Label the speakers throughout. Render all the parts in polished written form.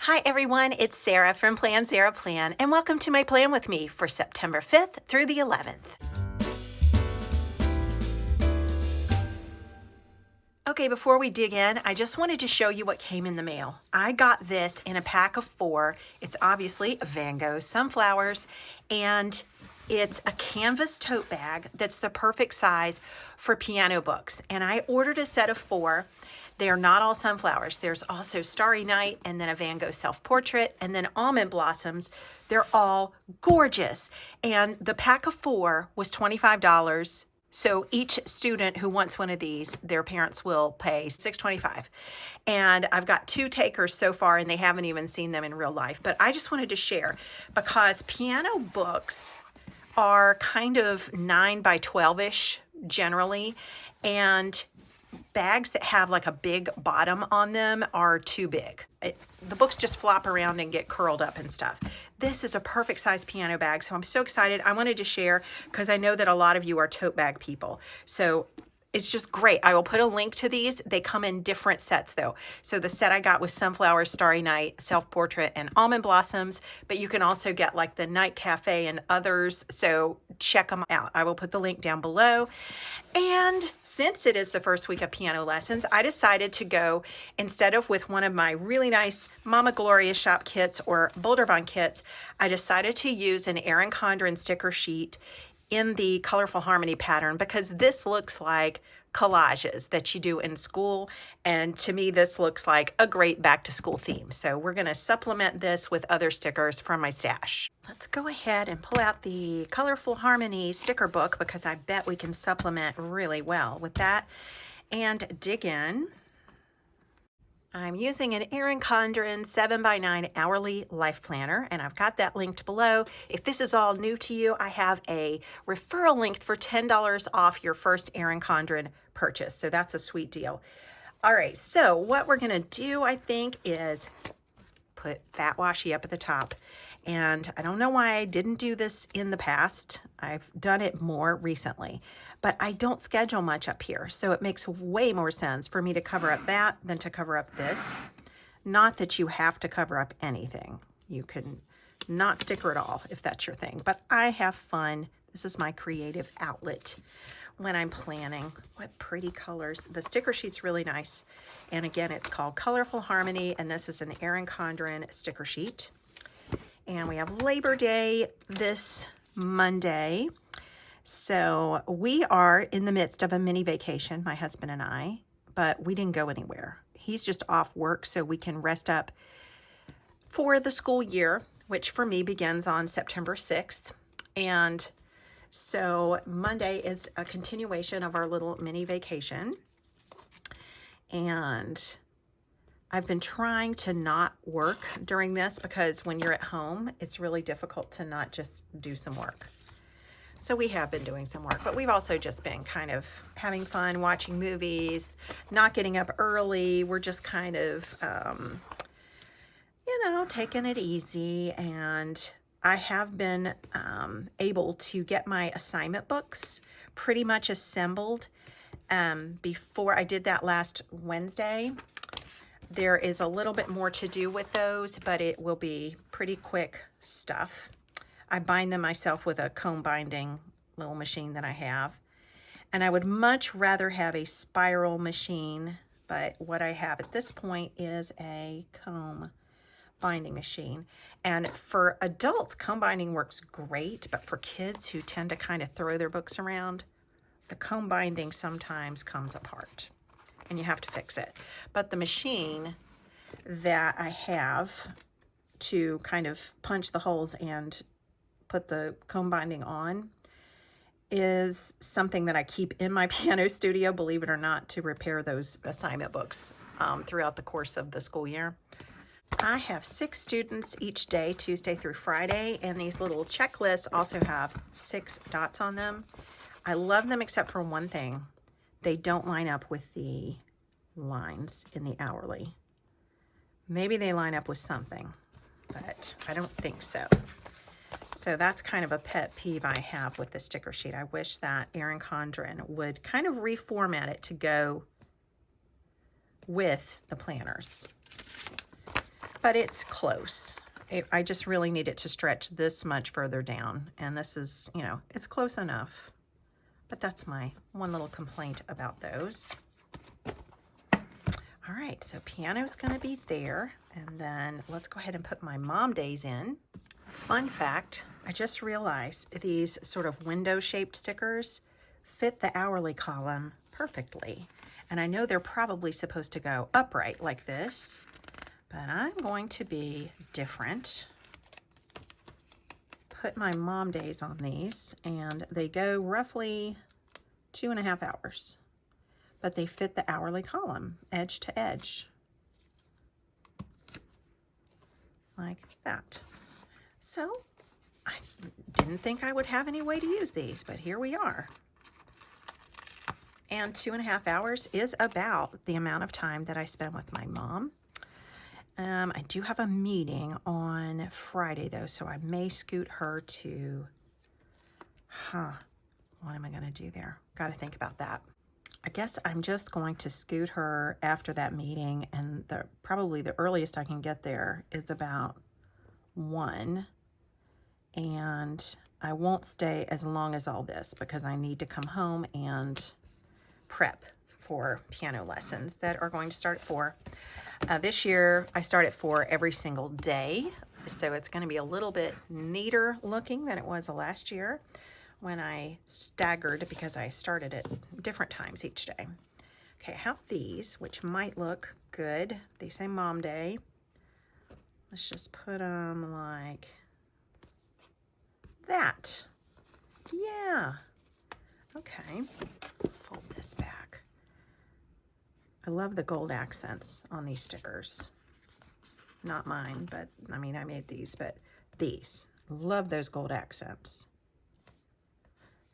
Speaker 1: Hi everyone, it's Sarah from Plan Sarah Plan, and welcome to my plan with me for September 5th through the 11th. Okay, before we dig in, I just wanted to show you what came in the mail. I got this in a pack of 4. It's obviously Van Gogh sunflowers, and it's a canvas tote bag that's the perfect size for piano books. And I ordered a set of 4. They are not all sunflowers. There's also Starry Night and then a Van Gogh self-portrait and then almond blossoms. They're all gorgeous. And the pack of 4 was $25. So each student who wants one of these, their parents will pay $6.25. And I've got 2 takers so far and they haven't even seen them in real life. But I just wanted to share because piano books are kind of 9 by 12-ish generally. And bags that have like a big bottom on them are too big. The books just flop around and get curled up and stuff. This is a perfect size piano bag, so I'm so excited. I wanted to share because I know that a lot of you are tote bag people. So it's just great. I will put a link to these. They come in different sets though. So the set I got was Sunflowers, Starry Night, Self-Portrait, and Almond Blossoms, but you can also get like the Night Cafe and others. So check them out. I will put the link down below. And since it is the first week of piano lessons, I decided to go, instead of with one of my really nice Mama Gloria shop kits or Boulder Bond kits, I decided to use an Erin Condren sticker sheet in the Colorful Harmony pattern because this looks like collages that you do in school, and to me this looks like a great back to school theme. So we're going to supplement this with other stickers from my stash. Let's go ahead and pull out the Colorful Harmony sticker book because I bet we can supplement really well with that and dig in. I'm using an Erin Condren 7x9 hourly life planner, and I've got that linked below. If this is all new to you, I have a referral link for $10 off your first Erin Condren purchase. So that's a sweet deal. All right, so what we're gonna do, I think, is put fat washi up at the top. And I don't know why I didn't do this in the past. I've done it more recently, but I don't schedule much up here. So it makes way more sense for me to cover up that than to cover up this. Not that you have to cover up anything. You can not sticker at all if that's your thing, but I have fun. This is my creative outlet when I'm planning. What pretty colors. The sticker sheet's really nice. And again, it's called Colorful Harmony, and this is an Erin Condren sticker sheet. And we have Labor Day this Monday. So we are in the midst of a mini vacation, my husband and I, but we didn't go anywhere. He's just off work so we can rest up for the school year, which for me begins on September 6th. And so Monday is a continuation of our little mini vacation. And I've been trying to not work during this because when you're at home, it's really difficult to not just do some work. So we have been doing some work, but we've also just been kind of having fun, watching movies, not getting up early. We're just kind of, taking it easy. And I have been able to get my assignment books pretty much assembled. Before I did that last Wednesday. There is a little bit more to do with those, but it will be pretty quick stuff. I bind them myself with a comb binding little machine that I have. And I would much rather have a spiral machine, but what I have at this point is a comb binding machine. And for adults, comb binding works great, but for kids who tend to kind of throw their books around, the comb binding sometimes comes apart. And you have to fix it. But the machine that I have to kind of punch the holes and put the comb binding on is something that I keep in my piano studio, believe it or not, to repair those assignment books throughout the course of the school year. I have 6 students each day, Tuesday through Friday, and these little checklists also have 6 dots on them. I love them except for one thing. They don't line up with the lines in the hourly. Maybe they line up with something, but I don't think so. So that's kind of a pet peeve I have with the sticker sheet. I wish that Erin Condren would kind of reformat it to go with the planners. but it's close. I just really need it to stretch this much further down, and this is, you know, it's close enough. But that's my one little complaint about those. All right, so piano's gonna be there, and then let's go ahead and put my mom days in. Fun fact, I just realized these sort of window-shaped stickers fit the hourly column perfectly. And I know they're probably supposed to go upright like this, but I'm going to be different. Put my mom days on these, and they go roughly 2.5 hours, but they fit the hourly column edge to edge like that. So I didn't think I would have any way to use these, but here we are. And 2.5 hours is about the amount of time that I spend with my mom. I do have a meeting on Friday though, so I may scoot her to, what am I gonna do there? Gotta think about that. I guess I'm just going to scoot her after that meeting, and probably the earliest I can get there is about 1. And I won't stay as long as all this because I need to come home and prep for piano lessons that are going to start at 4. This year I start at 4 every single day, so it's going to be a little bit neater looking than it was last year when I staggered because I started at different times each day. Okay, I have these, which might look good. They say Mom Day. Let's just put them like that. Yeah. Okay. Fold this back. I love the gold accents on these stickers. Not mine, but I mean, I made these, but these. Love those gold accents.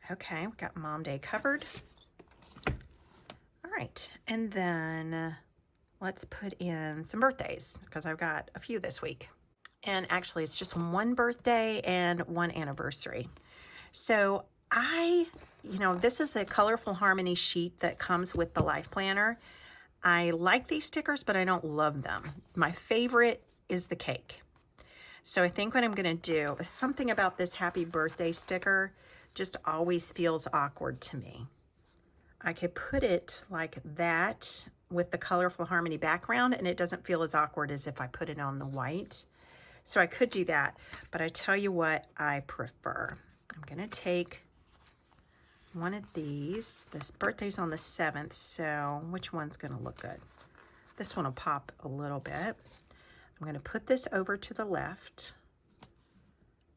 Speaker 1: Okay, we got Mom Day covered. All right, and then let's put in some birthdays because I've got a few this week. And actually, it's just one birthday and one anniversary. So this is a Colorful Harmony sheet that comes with the Life Planner. I like these stickers, but I don't love them. My favorite is the cake. So I think what I'm gonna do is something about this happy birthday sticker just always feels awkward to me. I could put it like that with the Colorful Harmony background, and it doesn't feel as awkward as if I put it on the white. So I could do that, but I tell you what I prefer. I'm gonna take one of these. This birthday's on the 7th, so which one's gonna look good? This one will pop a little bit. I'm gonna put this over to the left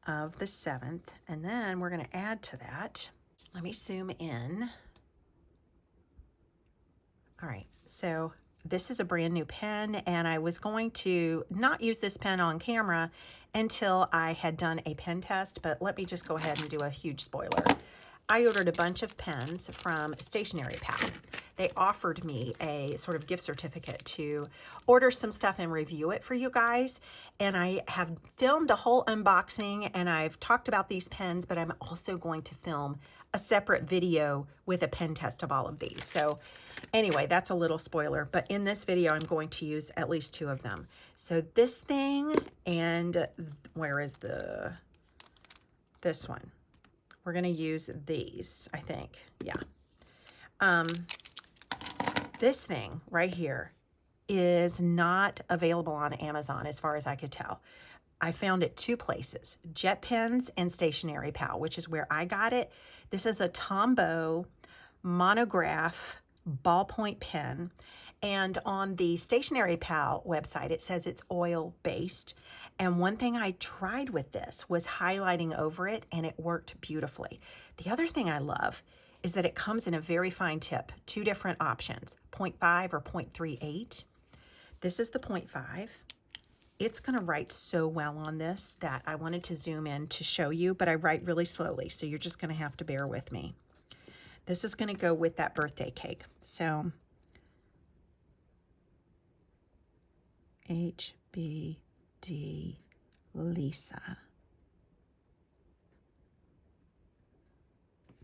Speaker 1: of the 7th, and then we're gonna add to that. Let me zoom in. All right, so this is a brand new pen, and I was going to not use this pen on camera until I had done a pen test, but let me just go ahead and do a huge spoiler. I ordered a bunch of pens from Stationery Pal. They offered me a sort of gift certificate to order some stuff and review it for you guys. And I have filmed a whole unboxing, and I've talked about these pens, but I'm also going to film a separate video with a pen test of all of these. So anyway, that's a little spoiler, but in this video, I'm going to use at least 2 of them. So this thing, and where is this one? We're gonna use these, I think, yeah. This thing right here is not available on Amazon as far as I could tell. I found it 2 places, Jet Pens and Stationery Pal, which is where I got it. This is a Tombow monograph ballpoint pen. And on the Stationery Pal website, it says it's oil-based. And one thing I tried with this was highlighting over it, and it worked beautifully. The other thing I love is that it comes in a very fine tip, 2 different options, 0.5 or 0.38. This is the 0.5. It's gonna write so well on this that I wanted to zoom in to show you, but I write really slowly, so you're just gonna have to bear with me. This is gonna go with that birthday cake. So, HBD Lisa.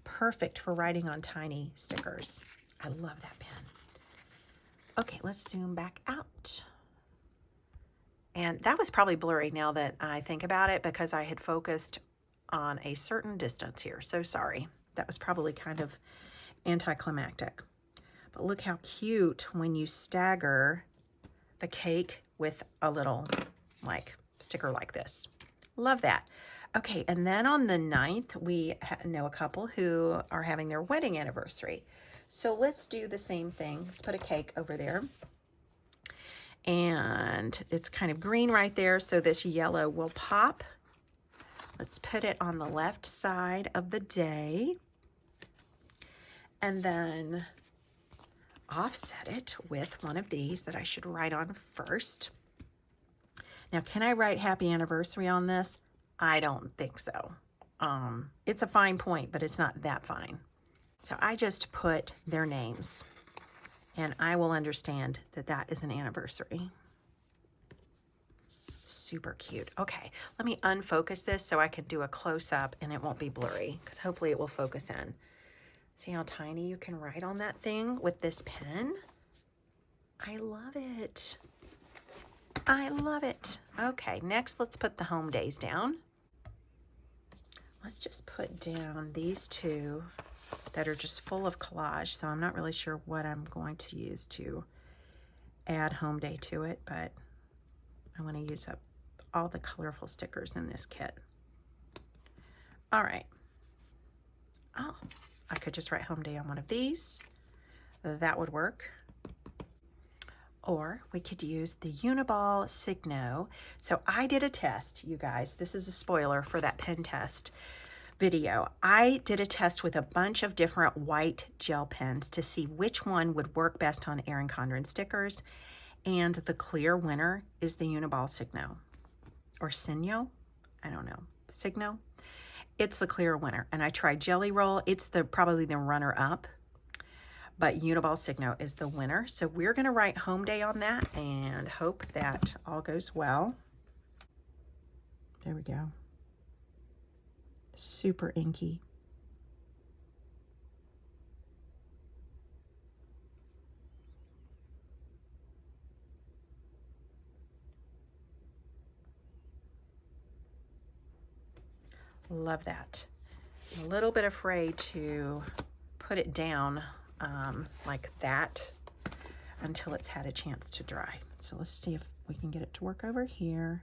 Speaker 1: Perfect for writing on tiny stickers. I love that pen. Okay, let's zoom back out. And that was probably blurry now that I think about it, because I had focused on a certain distance here. So sorry. That was probably kind of anticlimactic. But look how cute when you stagger the cake with a little like sticker like this. Love that. Okay, and then on the 9th, we know a couple who are having their wedding anniversary. So let's do the same thing. Let's put a cake over there. And it's kind of green right there, so this yellow will pop. Let's put it on the left side of the day. And then offset it with one of these that I should write on first. Now, can I write happy anniversary on this? I don't think so. It's a fine point, but it's not that fine. So I just put their names, and I will understand that that is an anniversary. Super cute. Okay, let me unfocus this so I can do a close-up and it won't be blurry, because hopefully it will focus in. See how tiny you can write on that thing with this pen? I love it. I love it. Okay, next let's put the home days down. Let's just put down these two that are just full of collage, so I'm not really sure what I'm going to use to add home day to it, but I want to use up all the colorful stickers in this kit. All right. Oh, I could just write home day on one of these. That would work. Or we could use the Uniball Signo. So I did a test, you guys. This is a spoiler for that pen test video. I did a test with a bunch of different white gel pens to see which one would work best on Erin Condren stickers. And the clear winner is the Uniball Signo. Or Signo? I don't know. Signo? It's the clear winner. And I tried Jelly Roll. It's probably the runner-up. But Uniball Signo is the winner. So we're going to write home day on that and hope that all goes well. There we go. Super inky. Love that. I'm a little bit afraid to put it down like that until it's had a chance to dry. So let's see if we can get it to work over here.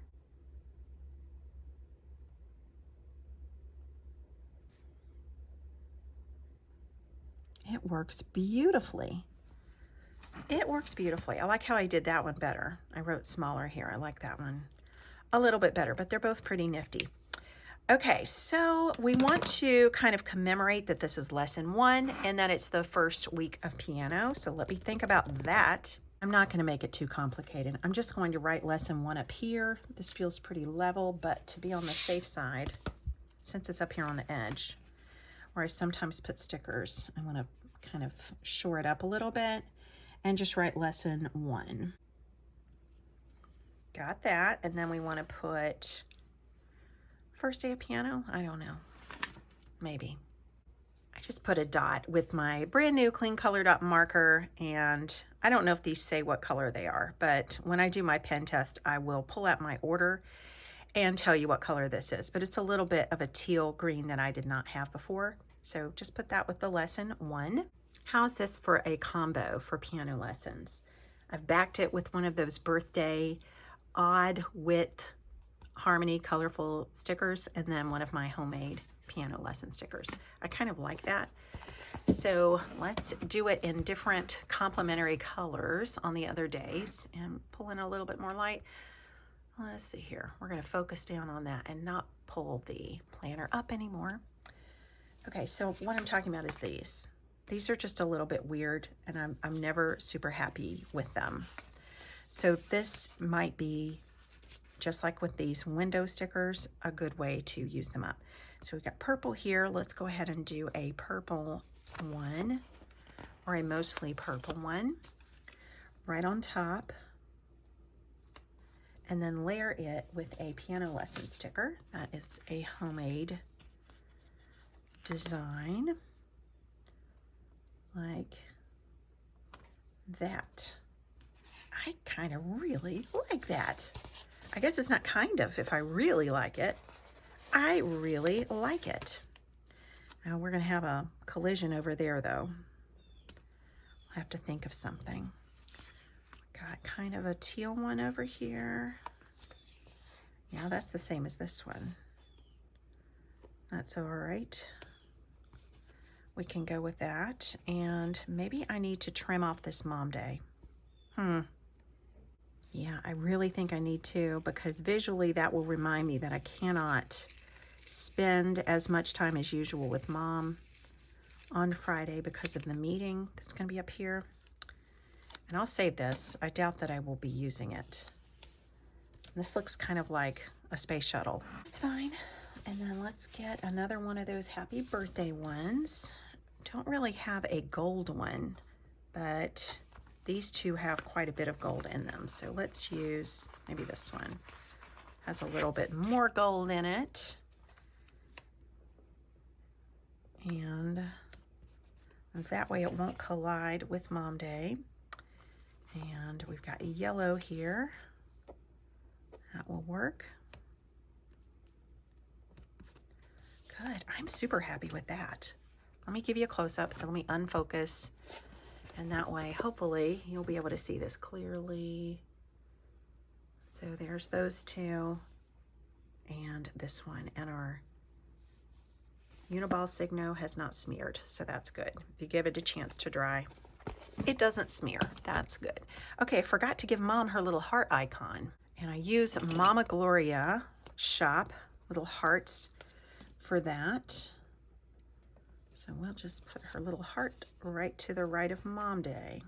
Speaker 1: It works beautifully. It works beautifully. I like how I did that one better. I wrote smaller here. I like that one a little bit better, but they're both pretty nifty. Okay, so we want to kind of commemorate that this is lesson 1 and that it's the first week of piano. So let me think about that. I'm not going to make it too complicated. I'm just going to write lesson 1 up here. This feels pretty level, but to be on the safe side, since it's up here on the edge, where I sometimes put stickers, I want to kind of shore it up a little bit and just write lesson 1. Got that. And then we want to put first day of piano? I don't know. Maybe. I just put a dot with my brand new clean color dot marker, and I don't know if these say what color they are, but when I do my pen test, I will pull out my order and tell you what color this is. But it's a little bit of a teal green that I did not have before. So just put that with the lesson 1. How's this for a combo for piano lessons? I've backed it with one of those birthday odd width harmony colorful stickers and then one of my homemade piano lesson stickers. I kind of like that. So let's do it in different complementary colors on the other days and pull in a little bit more light. Let's see here. We're going to focus down on that and not pull the planner up anymore. Okay, so what I'm talking about is these. These are just a little bit weird and I'm never super happy with them. So this might be, just like with these window stickers, a good way to use them up. So we've got purple here. Let's go ahead and do a purple one, or a mostly purple one, right on top. And then layer it with a piano lesson sticker. That is a homemade design, like that. I kind of really like that. I guess it's not kind of if I really like it. I really like it. Now we're gonna have a collision over there though. I'll have to think of something. Got kind of a teal one over here. Yeah, that's the same as this one. That's all right. We can go with that. And maybe I need to trim off this Mom Day. Yeah, I really think I need to, because visually that will remind me that I cannot spend as much time as usual with Mom on Friday because of the meeting that's going to be up here. And I'll save this. I doubt that I will be using it. This looks kind of like a space shuttle. It's fine. And then let's get another one of those happy birthday ones. Don't really have a gold one, but these two have quite a bit of gold in them. So let's use maybe this one. Has a little bit more gold in it. And that way it won't collide with Mom Day. And we've got yellow here. That will work. Good. I'm super happy with that. Let me give you a close-up. So let me unfocus. And that way, hopefully, you'll be able to see this clearly. So there's those two. And this one. And our Uniball Signo has not smeared. So that's good. If you give it a chance to dry, it doesn't smear. That's good. Okay, I forgot to give Mom her little heart icon. And I use Mama Gloria Shop little hearts for that. So we'll just put her little heart right to the right of Mom Day.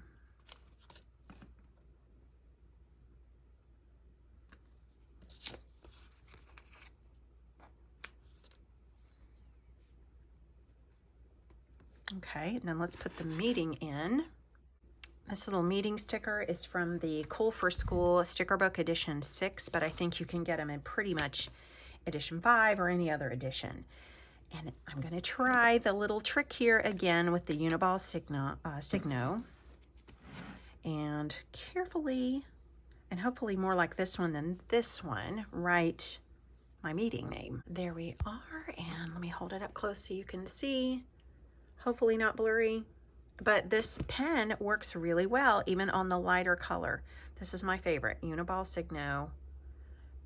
Speaker 1: Okay, and then let's put the meeting in. This little meeting sticker is from the Cool for School sticker book edition 6, but I think you can get them in pretty much edition 5 or any other edition. And I'm going to try the little trick here again with the Uniball Signo. And carefully, and hopefully more like this one than this one, write my meeting name. There we are, and let me hold it up close so you can see. Hopefully not blurry. But this pen works really well, even on the lighter color. This is my favorite, Uniball Signo,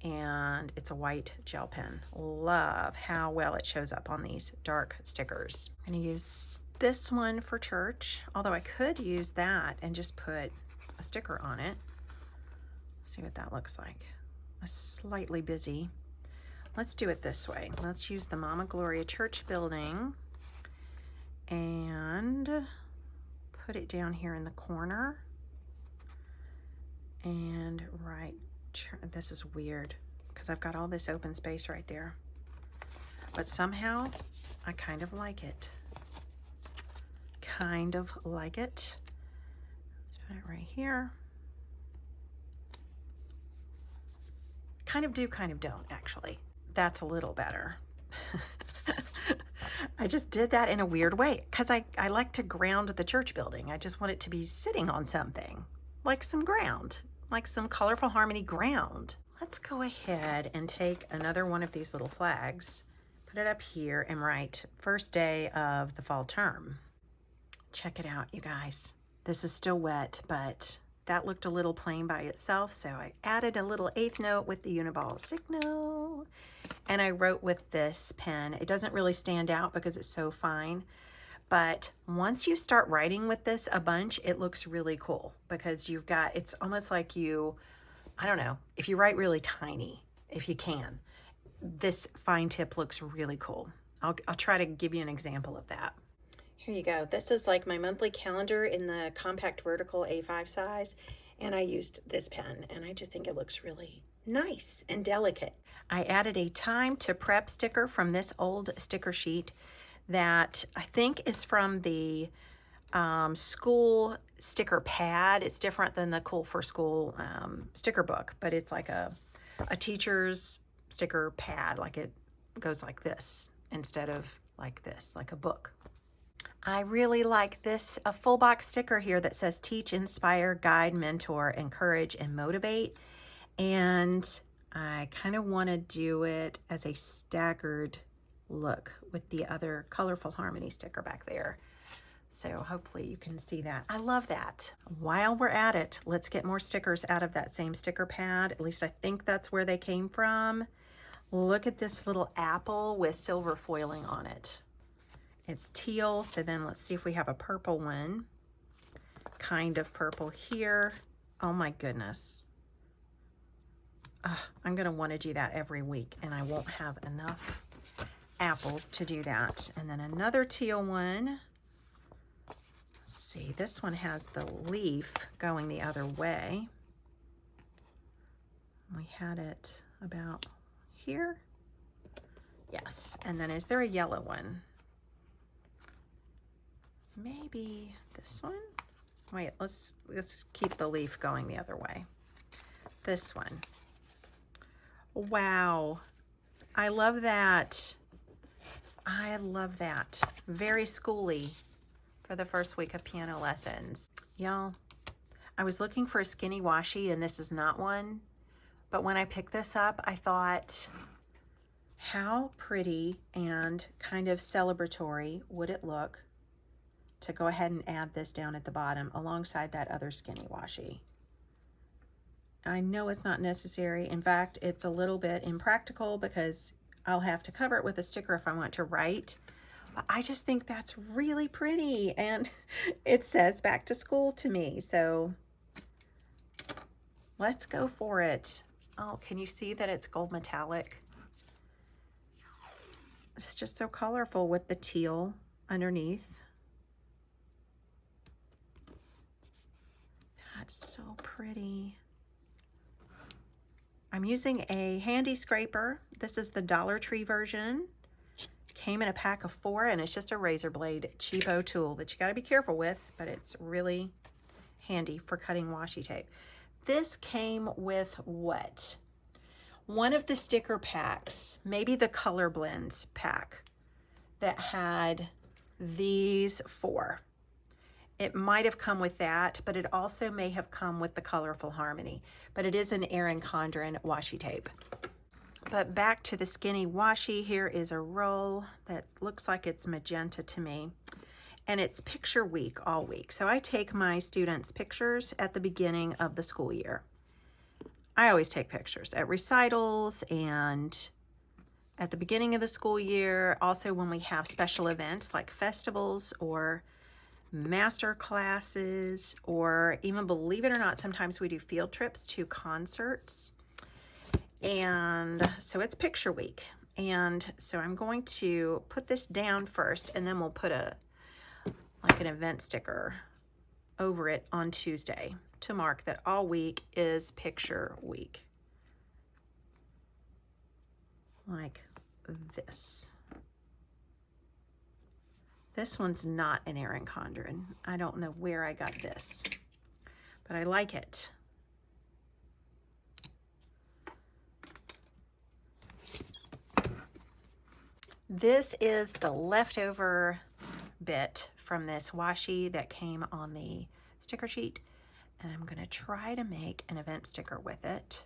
Speaker 1: and it's a white gel pen. Love how well it shows up on these dark stickers. I'm gonna use this one for church, although I could use that and just put a sticker on it. Let's see what that looks like. A slightly busy. Let's do it this way. Let's use the Mama Gloria Church building and put it down here in the corner. And this is weird because I've got all this open space right there. But somehow I kind of like it. Kind of like it. Let's put it right here. Kind of do, kind of don't, actually. That's a little better. I just did that in a weird way because I like to ground the church building. I just want it to be sitting on something, like some ground, like some colorful harmony ground. Let's go ahead and take another one of these little flags, put it up here and write first day of the fall term. Check it out, you guys. This is still wet, but that looked a little plain by itself, so I added a little 8th note with the Uniball Signo, and I wrote with this pen. It doesn't really stand out because it's so fine, but once you start writing with this a bunch, it looks really cool because you've got, it's almost like you, I don't know, if you write really tiny, if you can, this fine tip looks really cool. I'll try to give you an example of that. Here you go. This is like my monthly calendar in the compact vertical A5 size, and I used this pen, and I just think it looks really nice and delicate. I added a time to prep sticker from this old sticker sheet that I think is from the school sticker pad. It's different than the Cool for School sticker book, but it's like a teacher's sticker pad, like it goes like this instead of like this, like a book. I really like this, a full box sticker here that says teach, inspire, guide, mentor, encourage, and motivate. And I kind of want to do it as a staggered look with the other Colorful Harmony sticker back there. So hopefully you can see that. I love that. While we're at it, let's get more stickers out of that same sticker pad. At least I think that's where they came from. Look at this little apple with silver foiling on it. It's teal, so then let's see if we have a purple one. Kind of purple here. Oh my goodness. I'm gonna want to do that every week, and I won't have enough apples to do that. And then another teal one. Let's see, this one has the leaf going the other way. We had it about here. Yes, and then is there a yellow one? Maybe this one? Wait, let's keep the leaf going the other way. This one. Wow, I love that. I love that. Very schooly for the first week of piano lessons. Y'all, I was looking for a skinny washi, and this is not one, but when I picked this up, I thought, how pretty and kind of celebratory would it look to go ahead and add this down at the bottom alongside that other skinny washi. I know it's not necessary. In fact, it's a little bit impractical because I'll have to cover it with a sticker if I want to write. But I just think that's really pretty, and it says back to school to me. So let's go for it. Oh, can you see that it's gold metallic? It's just so colorful with the teal underneath. That's so pretty. I'm using a handy scraper. This is the Dollar Tree version. Came in a pack of 4, and it's just a razor blade cheapo tool that you got to be careful with, but it's really handy for cutting washi tape. This came with what? One of the sticker packs, maybe the color blends pack that had these 4. It might have come with that, but it also may have come with the Colorful Harmony. But it is an Erin Condren washi tape. But back to the skinny washi, here is a roll that looks like it's magenta to me. And it's picture week all week. So I take my students' pictures at the beginning of the school year. I always take pictures at recitals and at the beginning of the school year. Also when we have special events like festivals or master classes, or even, believe it or not, sometimes we do field trips to concerts. And so it's picture week. And so I'm going to put this down first, and then we'll put like an event sticker over it on Tuesday to mark that all week is picture week. Like this. This one's not an Erin Condren. I don't know where I got this, but I like it. This is the leftover bit from this washi that came on the sticker sheet, and I'm going to try to make an event sticker with it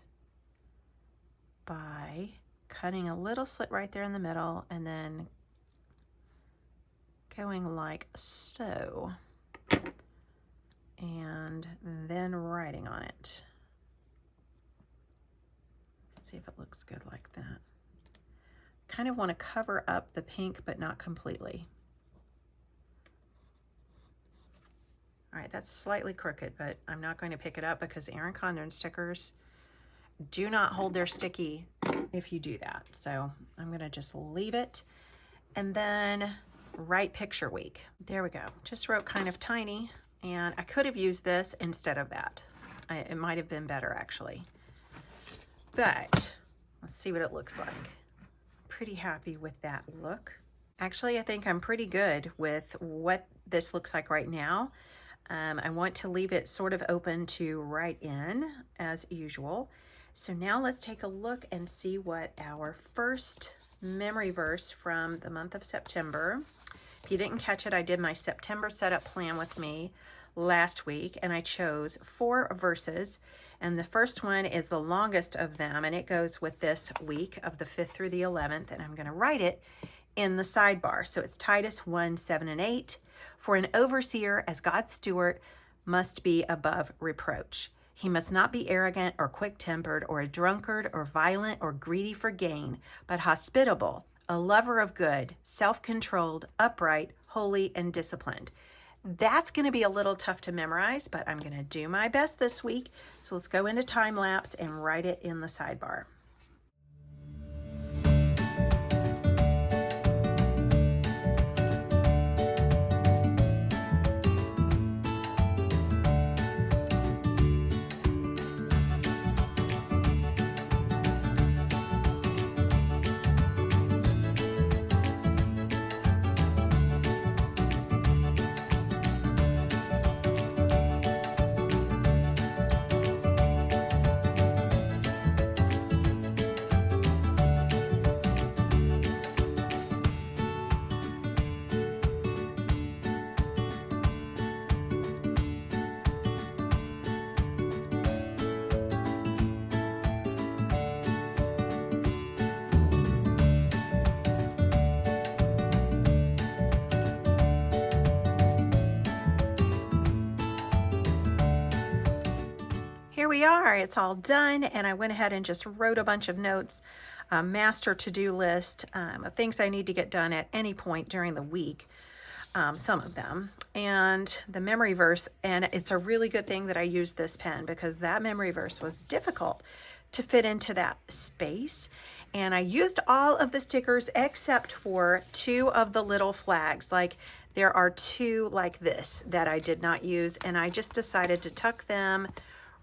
Speaker 1: by cutting a little slit right there in the middle and then going like so, and then writing on it. Let's see if it looks good like that. Kind of want to cover up the pink, but not completely. All right, that's slightly crooked, but I'm not going to pick it up because Erin Condren stickers do not hold their sticky if you do that. So I'm going to just leave it, and then write picture week. There we go. Just wrote kind of tiny, and I could have used this instead of that. It might have been better actually, but let's see what it looks like. Pretty happy with that look. Actually, I think I'm pretty good with what this looks like right now. I want to leave it sort of open to write in as usual. So now let's take a look and see what our first memory verse from the month of September. If you didn't catch it, I did my September setup plan with me last week, and I chose 4 verses, And the first one is the longest of them, and it goes with this week of the 5th through the 11th, and I'm going to write it in the sidebar. So it's Titus 1, 7 and 8. For an overseer as God's steward must be above reproach. He must not be arrogant or quick-tempered or a drunkard or violent or greedy for gain, but hospitable, a lover of good, self-controlled, upright, holy, and disciplined. That's going to be a little tough to memorize, but I'm going to do my best this week. So let's go into time lapse and write it in the sidebar. Here we are, it's all done, and I went ahead and just wrote a bunch of notes, a master to-do list of things I need to get done at any point during the week, some of them, and the memory verse. And it's a really good thing that I used this pen, because that memory verse was difficult to fit into that space. And I used all of the stickers except for 2 of the little flags. Like, there are 2 like this that I did not use, and I just decided to tuck them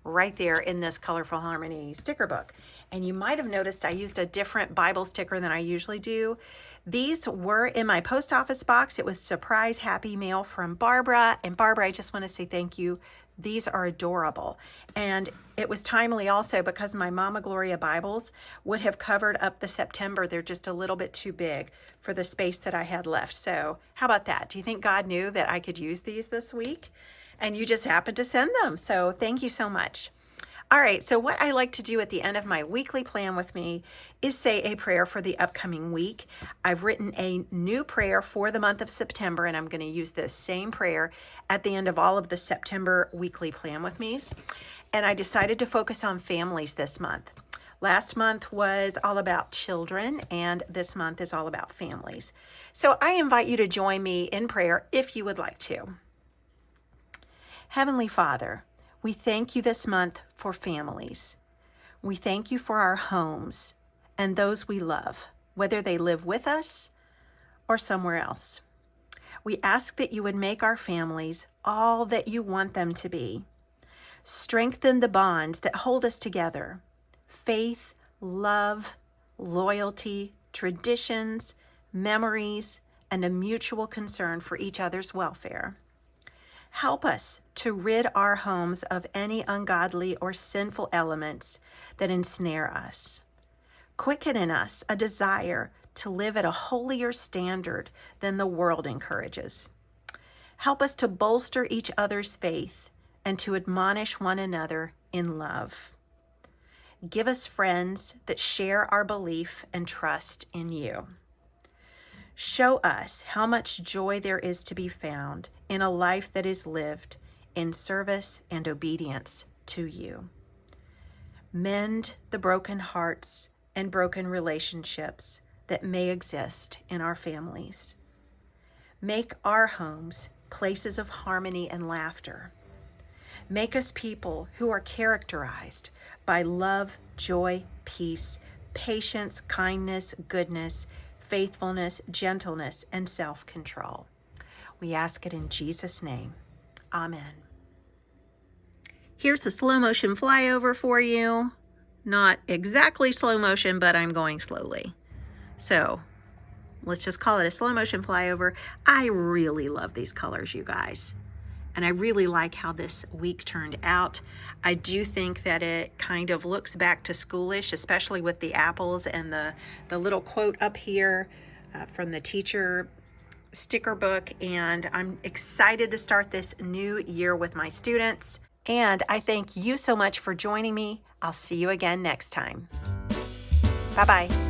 Speaker 1: right there in this Colorful Harmony sticker book. And you might have noticed I used a different Bible sticker than I usually do. These were in my post office box. It was surprise happy mail from Barbara. And Barbara, I just want to say thank you. These are adorable. And it was timely also because my Mama Gloria Bibles would have covered up the September. They're just a little bit too big for the space that I had left. So how about that? Do you think God knew that I could use these this week? And you just happened to send them. So thank you so much. All right, so what I like to do at the end of my weekly plan with me is say a prayer for the upcoming week. I've written a new prayer for the month of September, and I'm going to use this same prayer at the end of all of the September weekly plan with me's. And I decided to focus on families this month. Last month was all about children, and this month is all about families. So I invite you to join me in prayer if you would like to. Heavenly Father, we thank you this month for families. We thank you for our homes and those we love, whether they live with us or somewhere else. We ask that you would make our families all that you want them to be. Strengthen the bonds that hold us together: faith, love, loyalty, traditions, memories, and a mutual concern for each other's welfare. Help us to rid our homes of any ungodly or sinful elements that ensnare us. Quicken in us a desire to live at a holier standard than the world encourages. Help us to bolster each other's faith and to admonish one another in love. Give us friends that share our belief and trust in you. Show us how much joy there is to be found in a life that is lived in service and obedience to you. Mend the broken hearts and broken relationships that may exist in our families. Make our homes places of harmony and laughter. Make us people who are characterized by love, joy, peace, patience, kindness, goodness, faithfulness, gentleness, and self-control. We ask it in Jesus' name. Amen. Here's a slow motion flyover for you. Not exactly slow motion, but I'm going slowly. So let's just call it a slow motion flyover. I really love these colors, you guys. And I really like how this week turned out. I do think that it kind of looks back to schoolish, especially with the apples and the little quote up here from the teacher sticker book. And I'm excited to start this new year with my students. And I thank you so much for joining me. I'll see you again next time. Bye-bye.